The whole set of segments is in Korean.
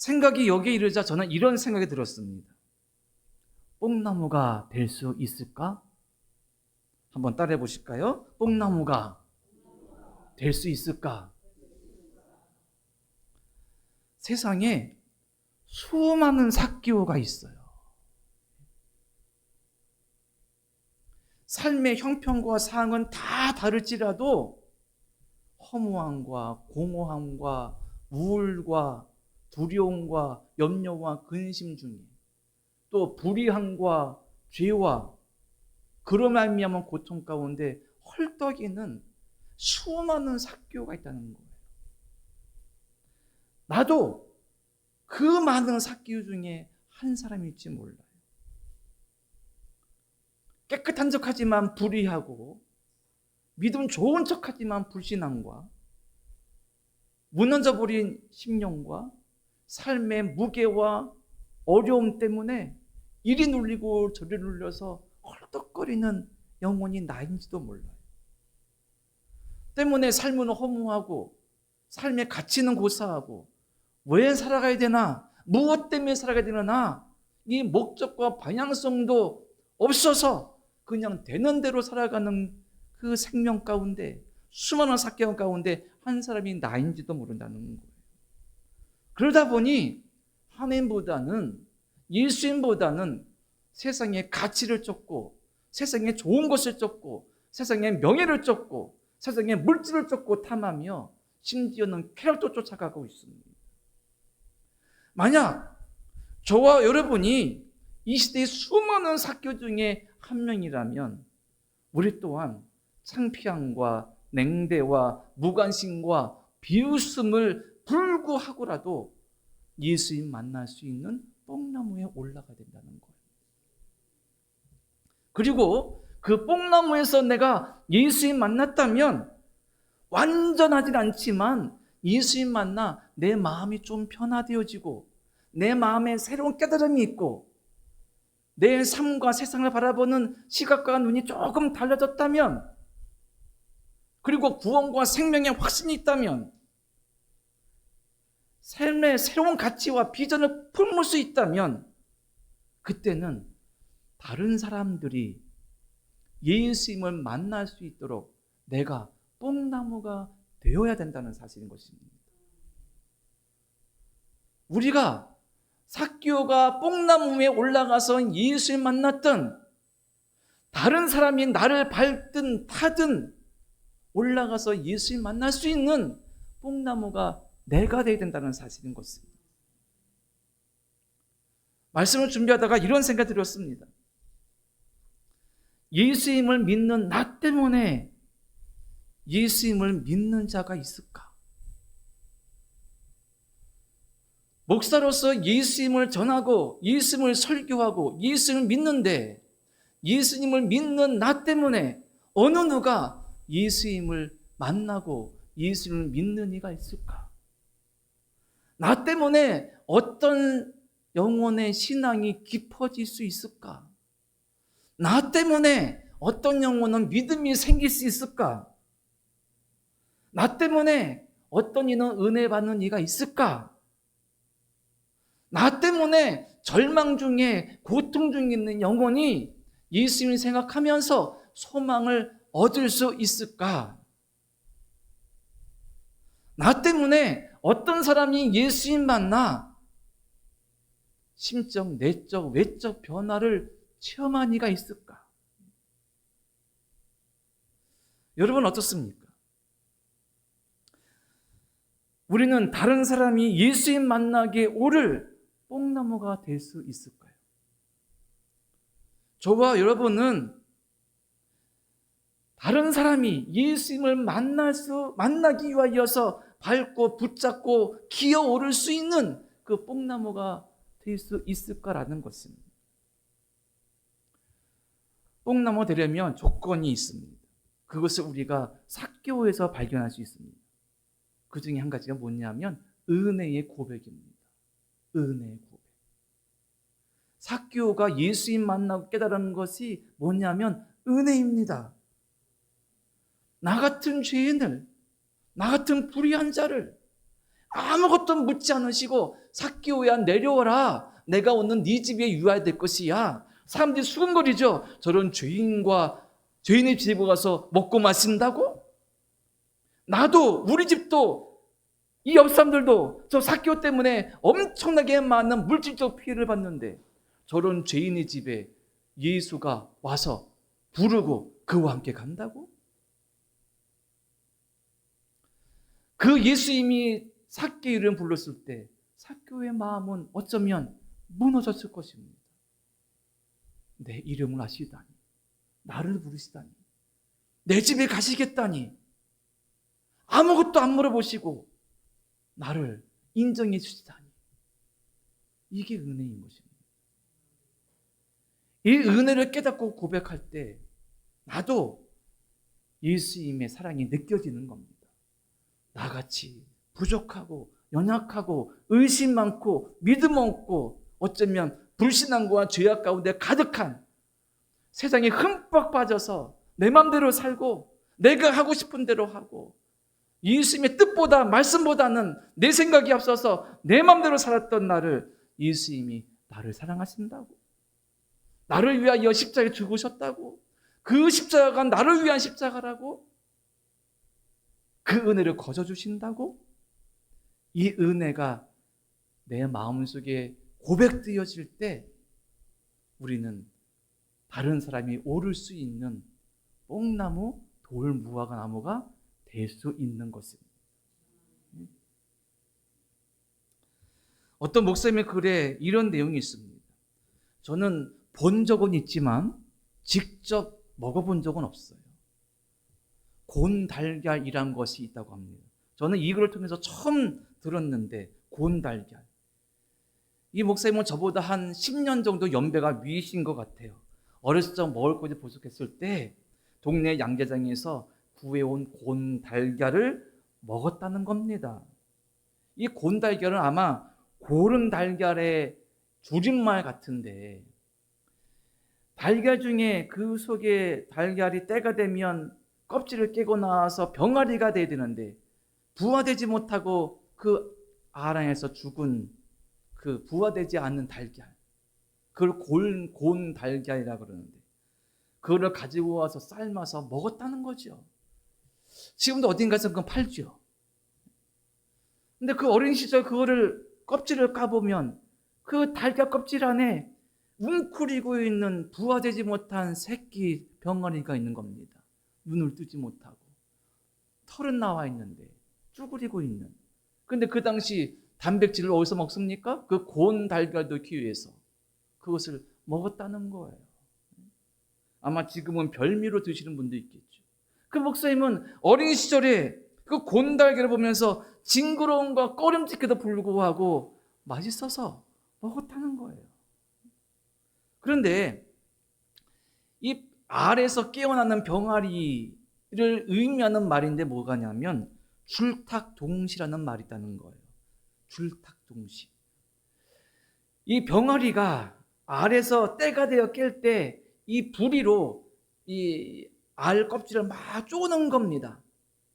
생각이 여기에 이르자 저는 이런 생각이 들었습니다. 뽕나무가 될 수 있을까? 한번 따라해 보실까요? 뽕나무가 될 수 있을까? 세상에 수많은 삭개오가 있어요. 삶의 형편과 상황은 다 다를지라도 허무함과 공허함과 우울과 두려움과 염려와 근심 중에 또 불의함과 죄와 그로 말미암은 고통 가운데 헐떡이는 수많은 삭개오가 있다는 거예요. 나도 그 많은 삭개오 중에 한 사람일지 몰라요. 깨끗한 척하지만 불의하고 믿음 좋은 척하지만 불신앙과 무너져 버린 심령과 삶의 무게와 어려움 때문에 이리 눌리고 저리 눌려서 헐떡거리는 영혼이 나인지도 몰라요. 때문에 삶은 허무하고 삶의 가치는 고사하고 왜 살아가야 되나, 무엇 때문에 살아가야 되나, 이 목적과 방향성도 없어서 그냥 되는 대로 살아가는 그 생명 가운데 수많은 삭개오 가운데 한 사람이 나인지도 모른다는 거예요. 그러다 보니 하나님보다는, 예수님보다는 세상의 가치를 쫓고 세상의 좋은 것을 쫓고 세상의 명예를 쫓고 세상의 물질을 쫓고 탐하며 심지어는 쾌락도 쫓아가고 있습니다. 만약 저와 여러분이 이 시대의 수많은 삭개오 중에 한 명이라면 우리 또한 창피함과 냉대와 무관심과 비웃음을 불구하고라도 예수님 만날 수 있는 뽕나무에 올라가야 된다는 거예요. 그리고 그 뽕나무에서 내가 예수님 만났다면 완전하진 않지만 예수님 만나 내 마음이 좀 변화되어지고 내 마음에 새로운 깨달음이 있고 내 삶과 세상을 바라보는 시각과 눈이 조금 달라졌다면, 그리고 구원과 생명의 확신이 있다면, 삶의 새로운 가치와 비전을 품을 수 있다면 그때는 다른 사람들이 예수님을 만날 수 있도록 내가 뽕나무가 되어야 된다는 사실인 것입니다. 우리가 삭개오가 뽕나무 위에 올라가서 예수를 만났던, 다른 사람이 나를 밟든 타든 올라가서 예수를 만날 수 있는 뽕나무가 내가 되어야 된다는 사실인 것입니다. 말씀을 준비하다가 이런 생각이 들었습니다. 예수님을 믿는 나 때문에 예수님을 믿는 자가 있을까? 목사로서 예수님을 전하고 예수님을 설교하고 예수님을 믿는데 예수님을 믿는 나 때문에 어느 누가 예수님을 만나고 예수님을 믿는 이가 있을까? 나 때문에 어떤 영혼의 신앙이 깊어질 수 있을까? 나 때문에 어떤 영혼은 믿음이 생길 수 있을까? 나 때문에 어떤 이는 은혜 받는 이가 있을까? 나 때문에 절망 중에 고통 중에 있는 영혼이 예수님을 생각하면서 소망을 얻을 수 있을까? 나 때문에 어떤 사람이 예수님 만나 심적, 내적, 외적 변화를 체험한 이가 있을까? 여러분 어떻습니까? 우리는 다른 사람이 예수님 만나기에 오를 뽕나무가 될 수 있을까요? 저와 여러분은 다른 사람이 예수님을 만나기 위하여서 밟고 붙잡고 기어오를 수 있는 그 뽕나무가 될 수 있을까라는 것입니다. 뽕나무 되려면 조건이 있습니다. 그것을 우리가 삭개오에서 발견할 수 있습니다. 그 중에 한 가지가 뭐냐면 은혜의 고백입니다. 은혜의 고백. 삭개오가 예수님 만나고 깨달은 것이 뭐냐면 은혜입니다. 나 같은 죄인을, 나 같은 불의한 자를 아무것도 묻지 않으시고 삭개오야 내려와라. 내가 오늘 네 집에 유하야 될 것이야. 사람들이 수근거리죠. 저런 죄인의 집에 가서 먹고 마신다고? 나도 우리 집도 이 옆 사람들도 저 삭개오 때문에 엄청나게 많은 물질적 피해를 봤는데 저런 죄인의 집에 예수가 와서 부르고 그와 함께 간다고? 그 예수님이 삭개오 이름 불렀을 때 삭개오의 마음은 어쩌면 무너졌을 것입니다. 내 이름을 아시다니, 나를 부르시다니, 내 집에 가시겠다니, 아무것도 안 물어보시고 나를 인정해 주시다니. 이게 은혜인 것입니다. 이 은혜를 깨닫고 고백할 때 나도 예수님의 사랑이 느껴지는 겁니다. 나같이 부족하고 연약하고 의심 많고 믿음 없고 어쩌면 불신앙과 죄악 가운데 가득한 세상에 흠뻑 빠져서 내 맘대로 살고 내가 하고 싶은 대로 하고 예수님의 뜻보다 말씀보다는 내 생각이 앞서서 내 맘대로 살았던 나를 예수님이 나를 사랑하신다고, 나를 위하여 십자가에 죽으셨다고, 그 십자가가 나를 위한 십자가라고, 그 은혜를 거저주신다고, 이 은혜가 내 마음속에 고백되어질 때 우리는 다른 사람이 오를 수 있는 뽕나무, 돌무화과 나무가 될 수 있는 것입니다. 어떤 목사님의 글에 이런 내용이 있습니다. 저는 본 적은 있지만 직접 먹어본 적은 없어요. 곤달걀이란 것이 있다고 합니다. 저는 이 글을 통해서 처음 들었는데 곤달걀. 이 목사님은 저보다 한 10년 정도 연배가 위이신 것 같아요. 어렸을 적 먹을 것이 부족했을 때 동네 양계장에서 구해온 곤달걀을 먹었다는 겁니다. 이 곤달걀은 아마 고른 달걀의 줄임말 같은데 달걀 중에 그 속에 달걀이 때가 되면 껍질을 깨고 나와서 병아리가 돼야 되는데 부화되지 못하고 그 아랑에서 죽은 그 부화되지 않는 달걀, 그걸 곤 달걀이라고 그러는데 그거를 가지고 와서 삶아서 먹었다는 거죠. 지금도 어딘가에서 그건 팔죠. 근데 그 어린 시절 그거를 껍질을 까보면 그 달걀 껍질 안에 웅크리고 있는 부화되지 못한 새끼 병아리가 있는 겁니다. 눈을 뜨지 못하고 털은 나와 있는데 쭈그리고 있는. 근데 그 당시 단백질을 어디서 먹습니까? 그 곤 달걀도 기회해서 그것을 먹었다는 거예요. 아마 지금은 별미로 드시는 분도 있겠죠. 그 목사님은 어린 시절에 그 곤 달걀을 보면서 징그러움과 꺼림칙에도 불구하고 맛있어서 먹었다는 거예요. 그런데 이 알에서 깨어나는 병아리를 의미하는 말인데 뭐가냐면 줄탁동시라는 말이 있다는 거예요. 줄탁동시. 이 병아리가 알에서 때가 되어 깰 때 이 부리로 이 알 껍질을 막 쪼는 겁니다.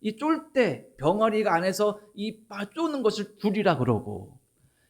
이 쫄 때 병아리가 안에서 이 막 쪼는 것을 줄이라 그러고,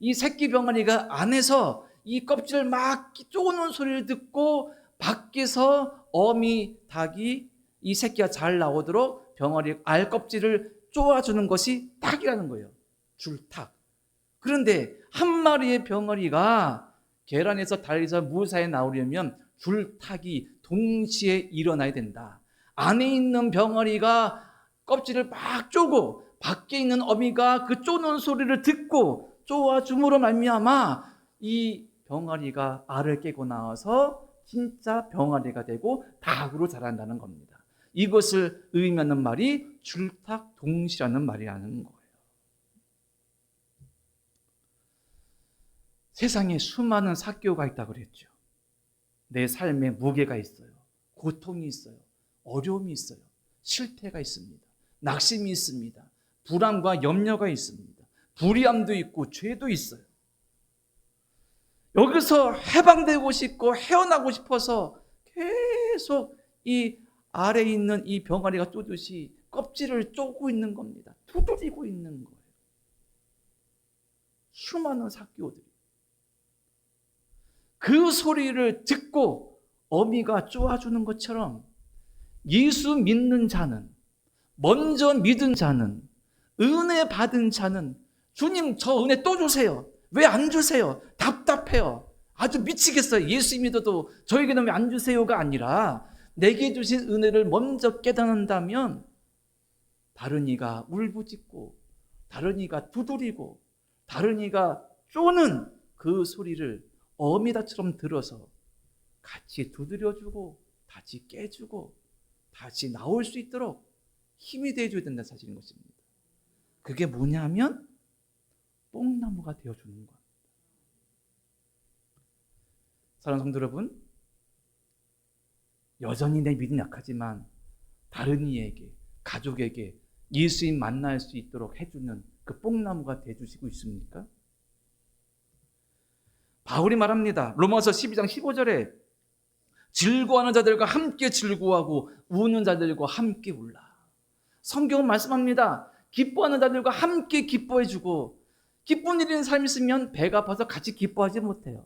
이 새끼 병아리가 안에서 이 껍질을 막 쪼는 소리를 듣고 밖에서 어미 닭이 이 새끼가 잘 나오도록 병아리 알 껍질을 쪼아주는 것이 닭이라는 거예요. 줄탁. 그런데 한 마리의 병아리가 계란에서 달에서 무사히 나오려면 줄탁이 동시에 일어나야 된다. 안에 있는 병아리가 껍질을 막 쪼고 밖에 있는 어미가 그 쪼는 소리를 듣고 쪼아줌으로 말미암아 이 병아리가 알을 깨고 나와서 진짜 병아리가 되고 닭으로 자란다는 겁니다. 이것을 의미하는 말이 줄탁동시라는 말이라는 거예요. 세상에 수많은 삭개오가 있다고 그랬죠. 내 삶에 무게가 있어요. 고통이 있어요. 어려움이 있어요. 실패가 있습니다. 낙심이 있습니다. 불안과 염려가 있습니다. 불의함도 있고 죄도 있어요. 여기서 해방되고 싶고 헤어나고 싶어서 계속 이 아래에 있는 이 병아리가 쪼듯이 껍질을 쪼고 있는 겁니다. 두드리고 있는 거예요. 수많은 사개오들이 그 소리를 듣고 어미가 쪼아주는 것처럼 예수 믿는 자는, 먼저 믿은 자는, 은혜 받은 자는 주님 저 은혜 또 주세요. 왜 안 주세요? 답답해요. 아주 미치겠어요. 예수 믿어도 저에게는 왜 안 주세요가 아니라 내게 주신 은혜를 먼저 깨닫는다면 다른 이가 울부짖고 다른 이가 두드리고 다른 이가 쪼는 그 소리를 어미다처럼 들어서 같이 두드려주고 다시 깨주고 다시 나올 수 있도록 힘이 되어줘야 된다는 사실인 것입니다. 그게 뭐냐면 뽕나무가 되어주는 겁니다. 사랑하는 성도 여러분, 여전히 내 믿음이 약하지만 다른 이에게, 가족에게 예수님 만날 수 있도록 해주는 그 뽕나무가 되어주시고 있습니까? 바울이 말합니다. 로마서 12장 15절에 즐거워하는 자들과 함께 즐거워하고 우는 자들과 함께 울라. 성경은 말씀합니다. 기뻐하는 자들과 함께 기뻐해주고 기쁜 일인 사람이 있으면 배가 아파서 같이 기뻐하지 못해요.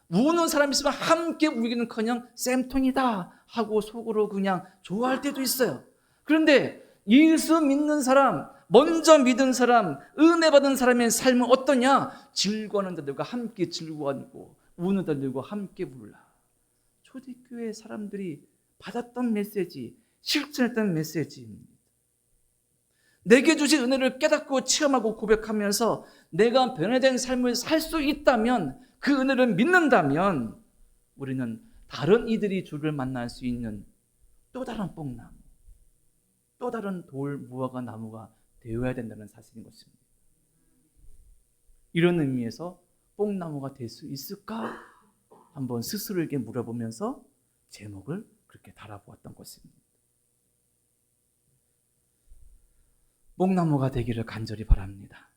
우는 사람이 있으면 함께 울기는커녕 쌤통이다 하고 속으로 그냥 좋아할 때도 있어요. 그런데 예수 믿는 사람, 먼저 믿은 사람, 은혜 받은 사람의 삶은 어떠냐? 즐거워하는 자들과 함께 즐거워하고 우는 자들과 함께 울라. 초대교회 사람들이 받았던 메시지, 실천했던 메시지입니다. 내게 주신 은혜를 깨닫고 체험하고 고백하면서 내가 변화된 삶을 살 수 있다면, 그 은혜를 믿는다면 우리는 다른 이들이 주를 만날 수 있는 또 다른 뽕나무, 또 다른 돌 무화과 나무가 되어야 된다는 사실인 것입니다. 이런 의미에서 뽕나무가 될 수 있을까? 한번 스스로에게 물어보면서 제목을 그렇게 달아보았던 것입니다. 뽕나무가 되기를 간절히 바랍니다.